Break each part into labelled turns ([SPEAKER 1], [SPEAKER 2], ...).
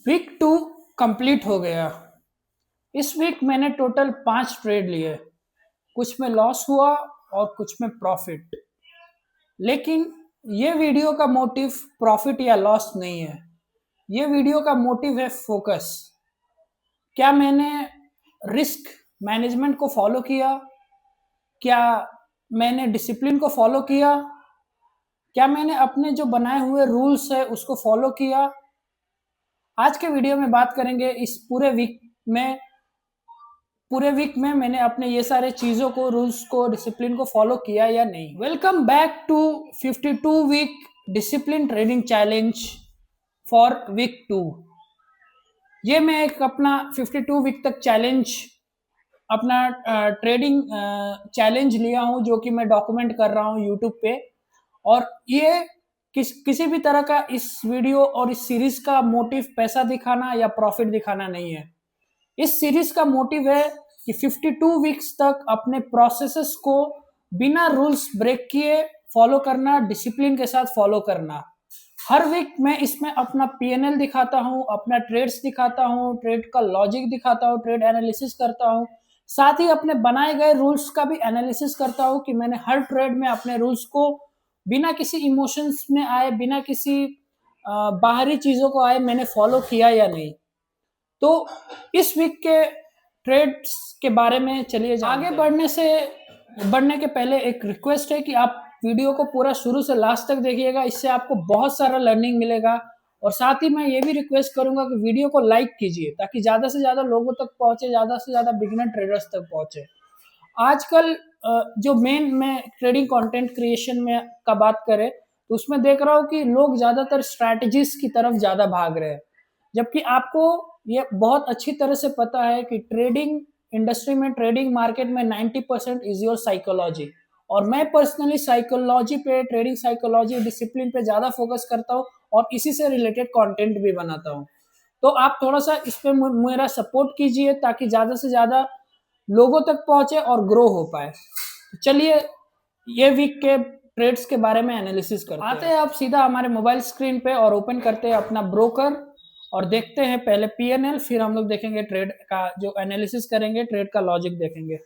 [SPEAKER 1] Week 2 complete हो गया। इस वीक मैंने टोटल 5 ट्रेड लिए। कुछ में लॉस हुआ और कुछ में प्रॉफिट। लेकिन ये वीडियो का मोटिव प्रॉफिट या लॉस नहीं है। ये वीडियो का मोटिव है फोकस। क्या मैंने रिस्क मैनेजमेंट को फॉलो किया? क्या मैंने डिसिप्लिन को फॉलो किया? क्या मैंने अपने जो बनाए हुए रूल्स है उसको फॉलो किया? आज के वीडियो में बात करेंगे इस पूरे वीक में मैंने अपने ये सारे चीज़ों को, रूल्स को, डिसिप्लिन को फॉलो किया या नहीं। Welcome back to 52 week discipline trading challenge for week 2। ये मैं एक अपना 52 वीक तक चैलेंज, अपना ट्रेडिंग चैलेंज लिया हूँ, जो कि मैं डॉक्यूमेंट कर रहा हूँ यूट्यूब पे। और ये किसी भी तरह का इस वीडियो और इस सीरीज का मोटिव पैसा दिखाना या प्रॉफिट दिखाना नहीं है। इस सीरीज का मोटिव है कि 52 वीक्स तक अपने प्रोसेसेस को बिना रूल्स ब्रेक किए फॉलो करना, डिसिप्लिन के साथ फॉलो करना। हर वीक मैं इसमें अपना पीएनएल दिखाता हूँ, अपना ट्रेड्स दिखाता हूँ, ट्रेड का लॉजिक दिखाता हूँ, ट्रेड एनालिसिस करता हूँ। साथ ही अपने बनाए गए रूल्स का भी एनालिसिस करता हूँ कि मैंने हर ट्रेड में अपने रूल्स को बिना किसी इमोशंस में आए, बिना किसी बाहरी चीजों को आए, मैंने फॉलो किया या नहीं। तो इस वीक के ट्रेड्स के बारे में चलिए आगे बढ़ने के पहले एक रिक्वेस्ट है कि आप वीडियो को पूरा शुरू से लास्ट तक देखिएगा। इससे आपको बहुत सारा लर्निंग मिलेगा। और साथ ही मैं ये भी रिक्वेस्ट करूंगा कि वीडियो को लाइक कीजिए, ताकि ज़्यादा से ज़्यादा लोगों तक पहुंचे, ज़्यादा से ज़्यादा बिगिनर ट्रेडर्स तक पहुंचे। आजकल जो मेन मैं ट्रेडिंग कंटेंट क्रिएशन में का बात करें तो उसमें देख रहा हूँ कि लोग ज़्यादातर स्ट्रैटेजीज की तरफ ज़्यादा भाग रहे हैं, जबकि आपको ये बहुत अच्छी तरह से पता है कि ट्रेडिंग इंडस्ट्री में, ट्रेडिंग मार्केट में 90% इज योर साइकोलॉजी। और मैं पर्सनली साइकोलॉजी पे, ट्रेडिंग साइकोलॉजी, डिसिप्लिन पे ज़्यादा फोकस करता हूँ और इसी से रिलेटेड कंटेंट भी बनाता हूँ। तो आप थोड़ा सा इस पे मेरा सपोर्ट कीजिए, ताकि ज़्यादा से ज़्यादा लोगों तक पहुंचे और ग्रो हो पाए। तो चलिए ये वीक के ट्रेड्स के बारे में एनालिसिस करते हैं। आते हैं आप सीधा हमारे मोबाइल स्क्रीन पे और ओपन करते हैं अपना ब्रोकर और देखते हैं पहले पीएनएल, फिर हम लोग देखेंगे ट्रेड का जो एनालिसिस करेंगे, ट्रेड का लॉजिक देखेंगे।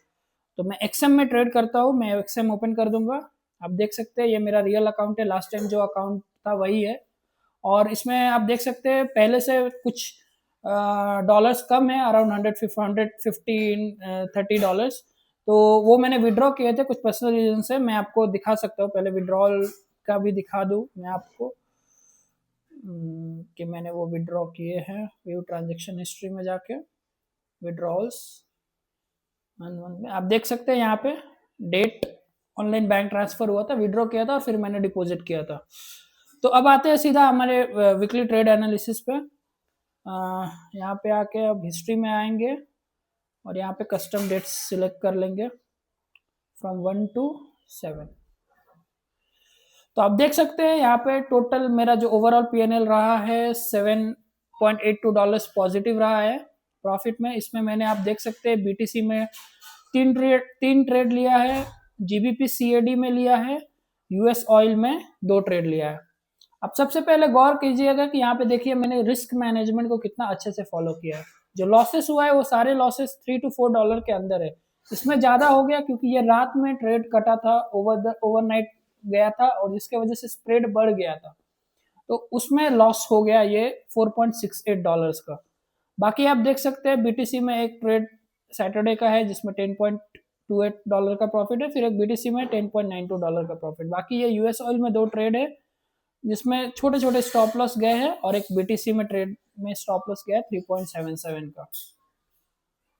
[SPEAKER 1] तो मैं एक्सएम में ट्रेड करता हूँ, मैं एक्सएम ओपन कर दूंगा। आप देख सकते हैं ये मेरा रियल अकाउंट है, लास्ट टाइम जो अकाउंट था वही है। और इसमें आप देख सकते हैं पहले से कुछ डॉलर्स कम है, अराउंड 115-30 तो वो मैंने विड्रॉ किए थे कुछ पर्सनल रीजन से। मैं आपको दिखा सकता हूँ, पहले विड्रॉल का भी दिखा दूँ मैं आपको कि मैंने वो विड्रॉ किए हैं। व्यू ट्रांजेक्शन हिस्ट्री में जाके विड्रॉल्स में आप देख सकते हैं यहाँ पे डेट, ऑनलाइन बैंक ट्रांसफर हुआ था, विड्रॉ किया था और फिर मैंने डिपॉजिट किया था। तो अब आते हैं सीधा हमारे वीकली ट्रेड एनालिसिस पे। यहाँ पे आके अब हिस्ट्री में आएंगे और यहाँ पे कस्टम डेट्स सिलेक्ट कर लेंगे फ्रॉम 1 to 7। तो आप देख सकते हैं यहाँ पे टोटल मेरा जो ओवरऑल पीएनएल रहा है $7.82 पॉजिटिव रहा है प्रॉफिट में। इसमें मैंने, आप देख सकते हैं, बीटीसी में तीन ट्रेड लिया है, जीबीपी सीएडी में लिया है, यूएस ऑयल में 2 ट्रेड लिया है। अब सबसे पहले गौर कीजिएगा कि यहाँ पे देखिए मैंने रिस्क मैनेजमेंट को कितना अच्छे से फॉलो किया है। जो लॉसेस हुआ है वो सारे लॉसेस $3 to $4 के अंदर है। इसमें ज्यादा हो गया क्योंकि ये रात में ट्रेड कटा था, ओवरनाइट गया था और जिसके वजह से स्प्रेड बढ़ गया था, तो उसमें लॉस हो गया ये $4.68 का। बाकी आप देख सकते हैं बीटीसी में एक ट्रेड सैटरडे का है जिसमें $10.28 का प्रॉफिट है, फिर एक बीटीसी में $10.92 का प्रॉफिट। बाकी ये यूएस ऑयल में 2 ट्रेड है जिसमें छोटे छोटे स्टॉप लॉस गए हैं और एक बीटीसी में ट्रेड में स्टॉप लॉस गया है 3.77 का।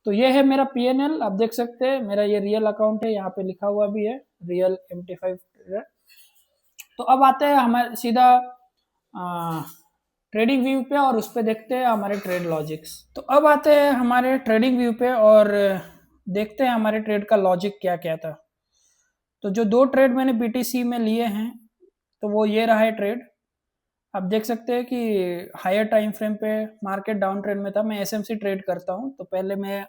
[SPEAKER 1] तो ये है मेरा पीएनएल, आप देख सकते हैं मेरा ये रियल अकाउंट है, यहाँ पे लिखा हुआ भी है रियल MT5 ट्रेडर। तो अब आते हैं हमारे सीधा ट्रेडिंग व्यू पे और उस पर देखते हैं हमारे ट्रेड लॉजिक्स। तो अब आते हैं हमारे ट्रेडिंग व्यू पे और देखते हैं हमारे ट्रेड का लॉजिक क्या क्या था। तो जो 2 ट्रेड मैंने बीटीसी में लिए हैं तो वो ये रहा है ट्रेड। आप देख सकते हैं कि हायर टाइम फ्रेम पे मार्केट डाउन ट्रेंड में था। मैं एसएमसी ट्रेड करता हूं, तो पहले मैं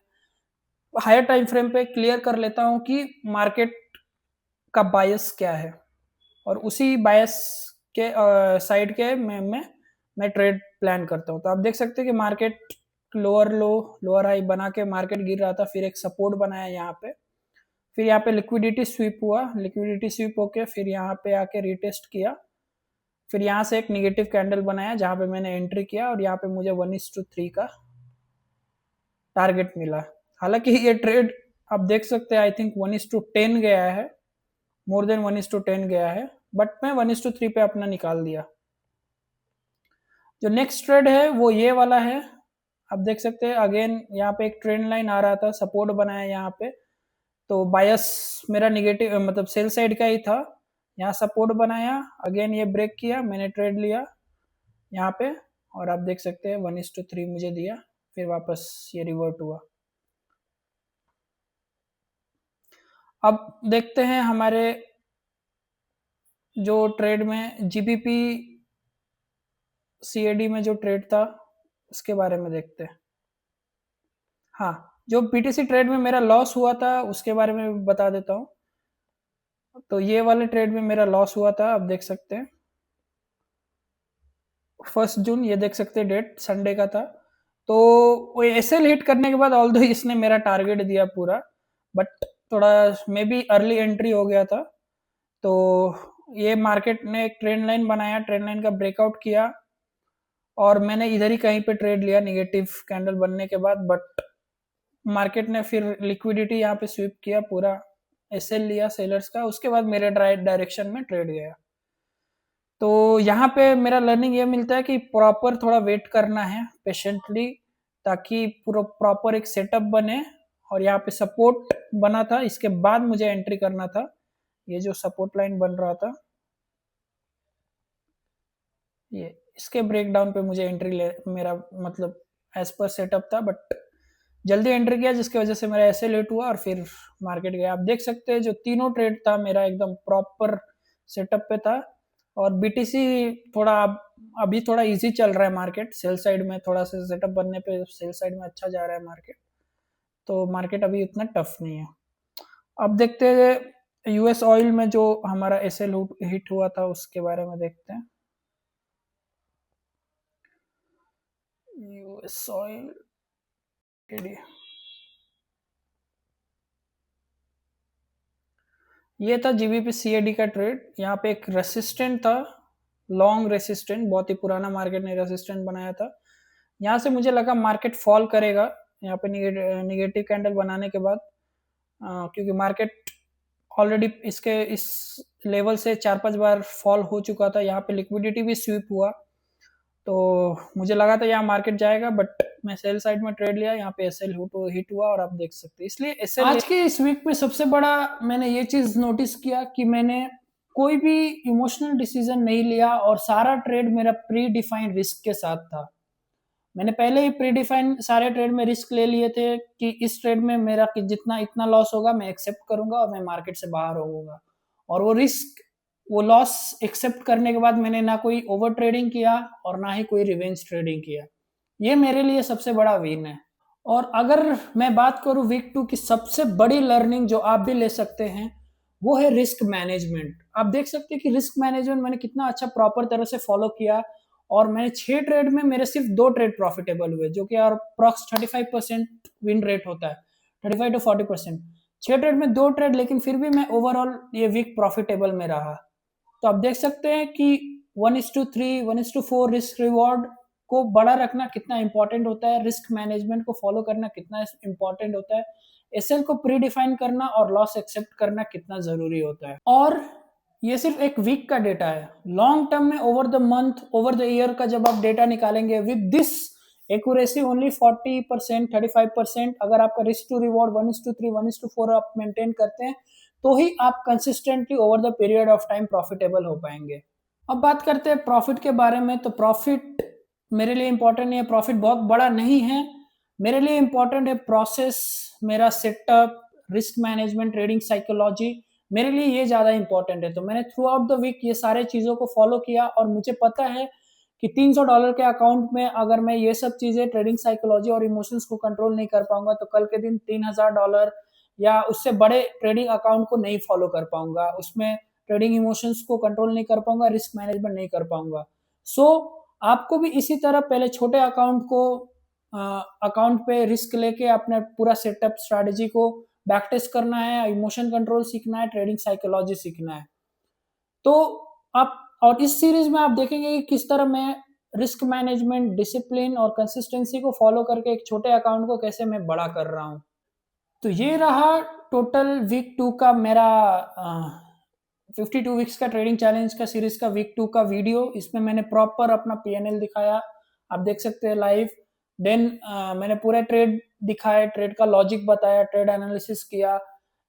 [SPEAKER 1] हायर टाइम फ्रेम पे क्लियर कर लेता हूं कि मार्केट का बायस क्या है और उसी बायस के साइड के मैं मैं ट्रेड प्लान करता हूँ। तो आप देख सकते हैं कि मार्केट लोअर लो लोअर हाई बना के मार्केट गिर रहा था, फिर एक सपोर्ट बनाया यहाँ पे, फिर यहाँ पे लिक्विडिटी स्वीप हुआ, लिक्विडिटी स्वीप होके फिर यहाँ पे आके रिटेस्ट किया, फिर यहाँ से एक निगेटिव कैंडल बनाया जहाँ पे मैंने एंट्री किया और यहाँ पे मुझे 1:3 का टारगेट मिला। हालांकि ये ट्रेड आप देख सकते हैं आई थिंक 1:10 गया है, मोर देन 1:10 गया है, बट मैं 1:3 पे अपना निकाल दिया। जो नेक्स्ट ट्रेड है वो ये वाला है। आप देख सकते हैं अगेन यहाँ पे एक ट्रेंड लाइन आ रहा था, सपोर्ट बनाया यहाँ पे, तो बायस मेरा निगेटिव मतलब सेल साइड का ही था। यहाँ सपोर्ट बनाया, अगेन ये ब्रेक किया, मैंने ट्रेड लिया यहाँ पे और आप देख सकते हैं 1:3 मुझे दिया, फिर वापस ये रिवर्ट हुआ। अब देखते हैं हमारे जो ट्रेड में जीबीपी सीएडी में जो ट्रेड था उसके बारे में देखते हैं। हाँ, जो पीटीसी ट्रेड में मेरा लॉस हुआ था उसके बारे में बता देता हूँ। तो ये वाले ट्रेड में मेरा लॉस हुआ था, आप देख सकते हैं 1 जून, ये देख सकते हैं डेट संडे का था। तो वो एसएल हिट करने के बाद ऑल्दो इसने मेरा टारगेट दिया पूरा, बट थोड़ा मे बी अर्ली एंट्री हो गया था। तो ये मार्केट ने एक ट्रेंड लाइन बनाया, ट्रेंड लाइन का ब्रेकआउट किया और मैंने इधर ही कहीं पे ट्रेड लिया निगेटिव कैंडल बनने के बाद, बट मार्केट ने फिर लिक्विडिटी यहाँ पे स्वीप किया, पूरा एसएल लिया सेलर्स का, उसके बाद मेरे डायरेक्शन में ट्रेड गया। तो यहाँ पे मेरा लर्निंग ये मिलता है कि प्रॉपर थोड़ा वेट करना है पेशेंटली, ताकि पूरा प्रॉपर एक सेटअप बने। और यहाँ पे सपोर्ट बना था, इसके बाद मुझे एंट्री करना था। ये जो सपोर्ट लाइन बन रहा था ये, इसके ब्रेकडाउन पे मुझे एंट्री ले, मेरा मतलब एज पर सेटअप था, बट जल्दी एंट्री किया जिसकी वजह से मेरा ऐसे लेट हुआ और फिर मार्केट गया। आप देख सकते हैं जो तीनों ट्रेड था मेरा एकदम प्रॉपर सेटअप पे था। और बीटीसी थोड़ा अभी थोड़ा इजी चल रहा है मार्केट, सेल साइड में थोड़ा सा सेटअप बनने पे सेल साइड में अच्छा जा रहा है मार्केट, तो मार्केट अभी उतना टफ नहीं है। अब देखते हैं यूएस ऑयल में जो हमारा एसएल हिट हुआ था उसके बारे में देखते हैं। यूएस ऑयल ये था जीबीपी सीएडी का ट्रेड। यहाँ पे एक रेसिस्टेंट था, लॉन्ग रेसिस्टेंट, बहुत ही पुराना मार्केट ने रेसिस्टेंट बनाया था। यहाँ से मुझे लगा मार्केट फॉल करेगा यहाँ पे निगेटिव कैंडल बनाने के बाद, क्योंकि मार्केट ऑलरेडी इसके इस लेवल से 4-5 बार फॉल हो चुका था। यहाँ पे लिक्विडिटी भी स्वीप हुआ, तो मुझे लगा था यहाँ मार्केट जाएगा, बट मैं सेल साइड में ट्रेड लिया, यहाँ पे एसएल हिट हुआ और आप देख सकते हैं। इसलिए एसएल आज के इस वीक में सबसे बड़ा मैंने ये चीज नोटिस किया कि मैंने कोई भी इमोशनल डिसीजन नहीं लिया और सारा ट्रेड मेरा प्री डिफाइंड रिस्क के साथ था। मैंने पहले ही प्री डिफाइन सारे ट्रेड में रिस्क ले लिए थे कि इस ट्रेड में मेरा जितना इतना लॉस होगा मैं एक्सेप्ट करूंगा और मैं मार्केट से बाहर होऊंगा। और वो लॉस एक्सेप्ट करने के बाद मैंने ना कोई ओवर ट्रेडिंग किया और ना ही कोई रिवेंज ट्रेडिंग किया। ये मेरे लिए सबसे बड़ा विन है। और अगर मैं बात करूं वीक 2 की सबसे बड़ी लर्निंग जो आप भी ले सकते हैं, वो है रिस्क मैनेजमेंट। आप देख सकते हैं कि रिस्क मैनेजमेंट मैंने कितना अच्छा प्रॉपर तरह से फॉलो किया और मैंने 6 ट्रेड में मेरे सिर्फ 2 ट्रेड प्रॉफिटेबल हुए, जो कि अप्रॉक्स 35% विन रेट होता है, 35 to 40%। 6 ट्रेड में 2 ट्रेड, लेकिन फिर भी मैं ओवरऑल ये वीक प्रॉफिटेबल में रहा। तो आप देख सकते हैं कि 1:3 1:4 रिस्क रिवॉर्ड को बड़ा रखना कितना इंपॉर्टेंट होता है, रिस्क मैनेजमेंट को फॉलो करना कितना इंपॉर्टेंट होता है, एसएल को प्री डिफाइन करना और लॉस एक्सेप्ट करना कितना जरूरी होता है। और ये सिर्फ एक वीक का डेटा है, लॉन्ग टर्म में over the month over the year का जब आप डेटा निकालेंगे विद दिस एक्यूरेसी ओनली 40% 35%, अगर आपका रिस्क टू रिवॉर्ड 1:3 1:4 आप मेंटेन करते हैं तो ही आप consistently over the period of time profitable हो पाएंगे। अब बात करते हैं प्रॉफिट के बारे में। तो प्रॉफिट मेरे लिए इंपॉर्टेंट नहीं है, प्रॉफिट बहुत बड़ा नहीं है, मेरे लिए इंपॉर्टेंट है प्रोसेस, मेरा setup, risk management, trading psychology, मेरे लिए ये ज्यादा इंपॉर्टेंट है। तो मैंने थ्रू आउट द वीक ये सारे चीजों को फॉलो किया और मुझे पता है कि $300 के अकाउंट में अगर मैं ये सब चीजें, ट्रेडिंग साइकोलॉजी और इमोशंस को कंट्रोल नहीं कर पाऊंगा तो कल के दिन $3000 या उससे बड़े ट्रेडिंग अकाउंट को नहीं फॉलो कर पाऊंगा, उसमें ट्रेडिंग इमोशंस को कंट्रोल नहीं कर पाऊंगा, रिस्क मैनेजमेंट नहीं कर पाऊंगा। सो आपको भी इसी तरह पहले छोटे अकाउंट पे रिस्क लेके अपना पूरा सेटअप स्ट्रैटेजी को बैक टेस्ट करना है, इमोशन कंट्रोल सीखना है, ट्रेडिंग साइकोलॉजी सीखना है। तो आप और इस सीरीज में आप देखेंगे कि किस तरह मैं रिस्क मैनेजमेंट, डिसिप्लिन और कंसिस्टेंसी को फॉलो करके एक छोटे अकाउंट को कैसे मैं बड़ा कर रहा हूँ। तो ये रहा टोटल वीक 2 का मेरा 52 वीक्स का ट्रेडिंग चैलेंज का सीरीज का वीक 2 का वीडियो। इसमें मैंने प्रॉपर अपना पीएनएल दिखाया, आप देख सकते हैं लाइव। देन मैंने पूरा ट्रेड दिखाया, ट्रेड का लॉजिक बताया, ट्रेड एनालिसिस किया,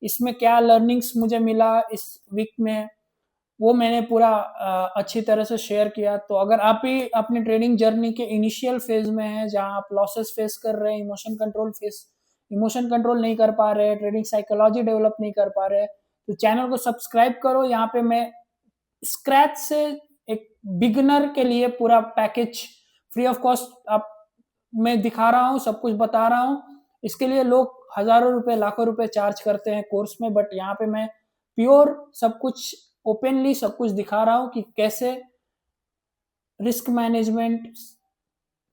[SPEAKER 1] इसमें क्या लर्निंग्स मुझे मिला इस वीक में वो मैंने पूरा अच्छी तरह से शेयर किया। तो अगर आप भी अपनी ट्रेडिंग जर्नी के इनिशियल फेज में हैं, जहां आप लॉसेस फेस कर रहे हैं, इमोशन कंट्रोल नहीं कर पा रहे, ट्रेडिंग साइकोलॉजी डेवलप नहीं कर पा रहे, तो चैनल को सब्सक्राइब करो। यहाँ पे मैं स्क्रैच से एक बिगिनर के लिए पूरा पैकेज फ्री ऑफ कॉस्ट आप मैं दिखा रहा हूँ, सब कुछ बता रहा हूँ। इसके लिए लोग हजारों रुपए, लाखों रुपए चार्ज करते हैं कोर्स में, बट यहाँ पे मैं प्योर सब कुछ ओपनली सब कुछ दिखा रहा हूँ कि कैसे risk management,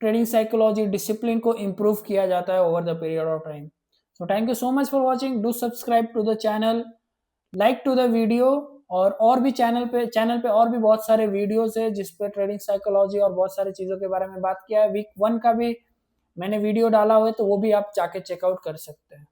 [SPEAKER 1] trading psychology, discipline को इम्प्रूव किया जाता है over the period of time. So thank you so much for watching, do subscribe to the channel, like to the video. और भी चैनल पे और भी बहुत सारे वीडियोस है जिस पे ट्रेडिंग साइकोलॉजी और बहुत सारी चीज़ों के बारे में बात किया है। वीक 1 का भी मैंने वीडियो डाला हुआ है, तो वो भी आप जाके चेकआउट कर सकते हैं।